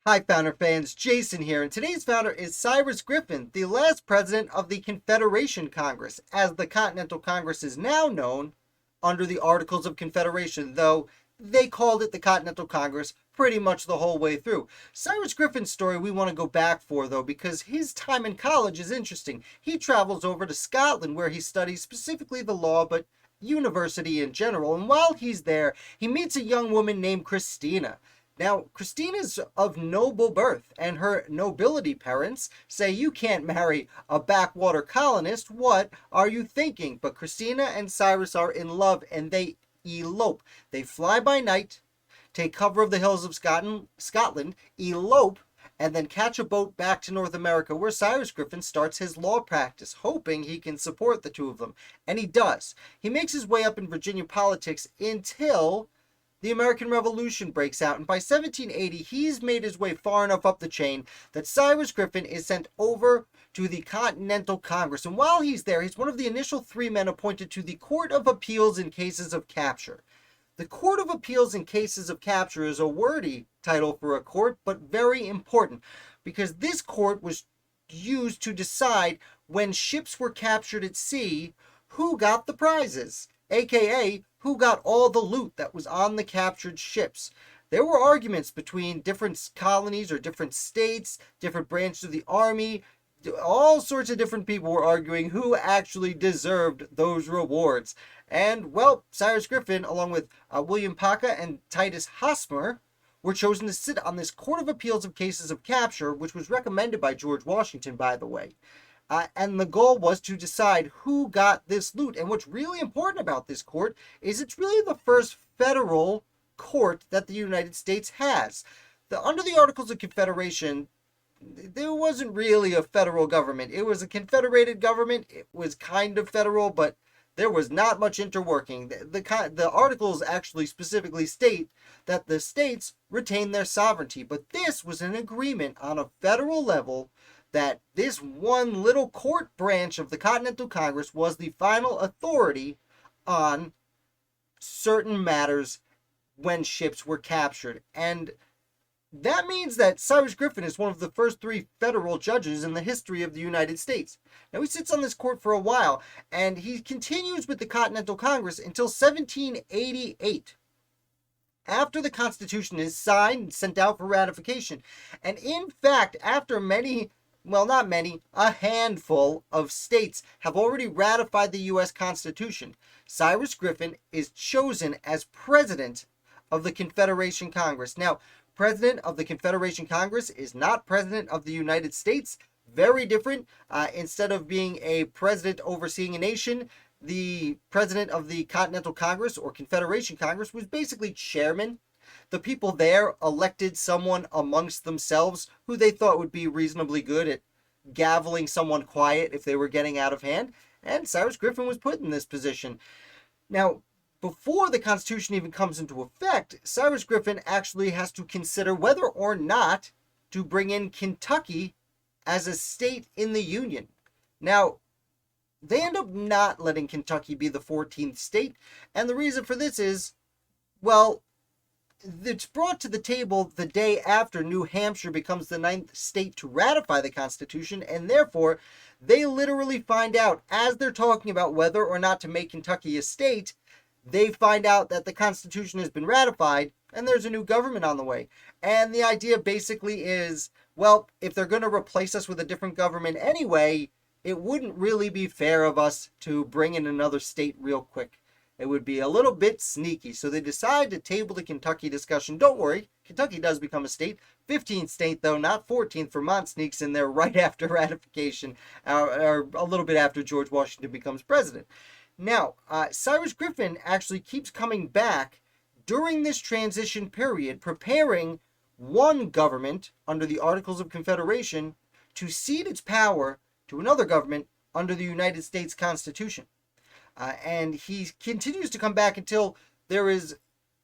Hi, Founder fans. Jason here, and today's founder is Cyrus Griffin, the last president of the Confederation Congress, as the Continental Congress is now known under the Articles of Confederation, though they called it the Continental Congress pretty much the whole way through. Cyrus Griffin's story we want to go back for, though, because his time in college is interesting. He travels over to Scotland, where he studies specifically the law, but university in general, and while he's there, he meets a young woman named Christina. Now, Christina's of noble birth, and her nobility parents say you can't marry a backwater colonist. What are you thinking? But Christina and Cyrus are in love, and they elope. They fly by night, take cover of the hills of Scotland, elope, and then catch a boat back to North America, where Cyrus Griffin starts his law practice, hoping he can support the two of them. And he does. He makes his way up in Virginia politics until the American Revolution breaks out, and by 1780, he's made his way far enough up the chain that Cyrus Griffin is sent over to the Continental Congress. And while he's there, he's one of the initial three men appointed to the Court of Appeals in cases of capture. The Court of Appeals in cases of capture is a wordy title for a court, but very important, because this court was used to decide when ships were captured at sea who got the prizes, aka who got all the loot that was on the captured ships. There were arguments between different colonies or different states, different branches of the army. All sorts of different people were arguing who actually deserved those rewards. And, well, Cyrus Griffin, along with William Paca and Titus Hosmer, were chosen to sit on this Court of Appeals of Cases of Capture, which was recommended by George Washington, by the way. And the goal was to decide who got this loot. And what's really important about this court is it's really the first federal court that the United States has. Under the Articles of Confederation, there wasn't really a federal government. It was a confederated government. It was kind of federal, but there was not much interworking. The articles actually specifically state that the states retain their sovereignty, but this was an agreement on a federal level that this one little court branch of the Continental Congress was the final authority on certain matters when ships were captured. And that means that Cyrus Griffin is one of the first three federal judges in the history of the United States. Now, he sits on this court for a while, and he continues with the Continental Congress until 1788, after the Constitution is signed and sent out for ratification. And in fact, after not many, a handful of states have already ratified the U.S. Constitution, Cyrus Griffin is chosen as president of the Confederation Congress. Now, president of the Confederation Congress is not president of the United States. Very different. Instead of being a president overseeing a nation, the president of the Continental Congress or Confederation Congress was basically chairman. The people there elected someone amongst themselves who they thought would be reasonably good at gaveling someone quiet if they were getting out of hand, and Cyrus Griffin was put in this position. Now, before the Constitution even comes into effect, Cyrus Griffin actually has to consider whether or not to bring in Kentucky as a state in the Union. Now, they end up not letting Kentucky be the 14th state, and the reason for this is, well, it's brought to the table the day after New Hampshire becomes the 9th state to ratify the Constitution, and therefore they literally find out, as they're talking about whether or not to make Kentucky a state, they find out that the Constitution has been ratified and there's a new government on the way. And the idea basically is, well, if they're going to replace us with a different government anyway, it wouldn't really be fair of us to bring in another state real quick. It would be a little bit sneaky. So they decide to table the Kentucky discussion. Don't worry, Kentucky does become a state. 15th state, though, not 14th. Vermont sneaks in there right after ratification, or a little bit after George Washington becomes president. Now, Cyrus Griffin actually keeps coming back during this transition period, preparing one government under the Articles of Confederation to cede its power to another government under the United States Constitution. And he continues to come back until there is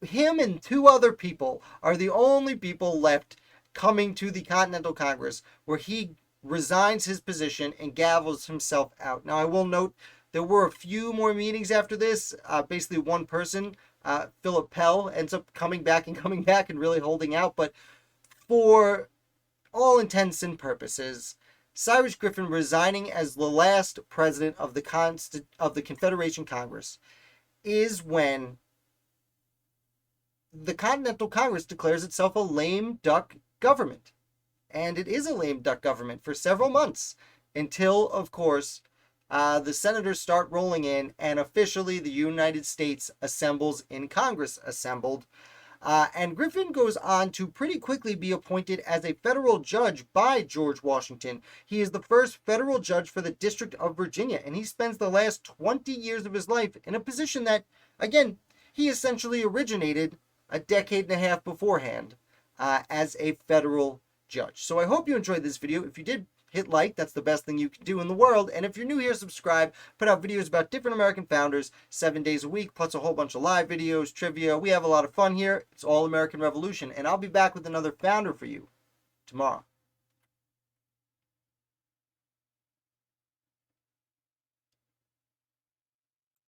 him and two other people are the only people left coming to the Continental Congress, where he resigns his position and gavels himself out. Now, I will note there were a few more meetings after this. Basically, one person, Philip Pell, ends up coming back and really holding out. But for all intents and purposes, Cyrus Griffin resigning as the last president of the Confederation Congress is when the Continental Congress declares itself a lame duck government. And it is a lame duck government for several months until, of course, the senators start rolling in and officially the United States assembles in Congress assembled. And Griffin goes on to pretty quickly be appointed as a federal judge by George Washington. He is the first federal judge for the District of Virginia, and he spends the last 20 years of his life in a position that, again, he essentially originated a decade and a half beforehand as a federal judge. So I hope you enjoyed this video. If you did, hit like. That's the best thing you can do in the world. And if you're new here, subscribe. Put out videos about different American founders 7 days a week, plus a whole bunch of live videos, trivia. We have a lot of fun here. It's all American Revolution. And I'll be back with another founder for you tomorrow.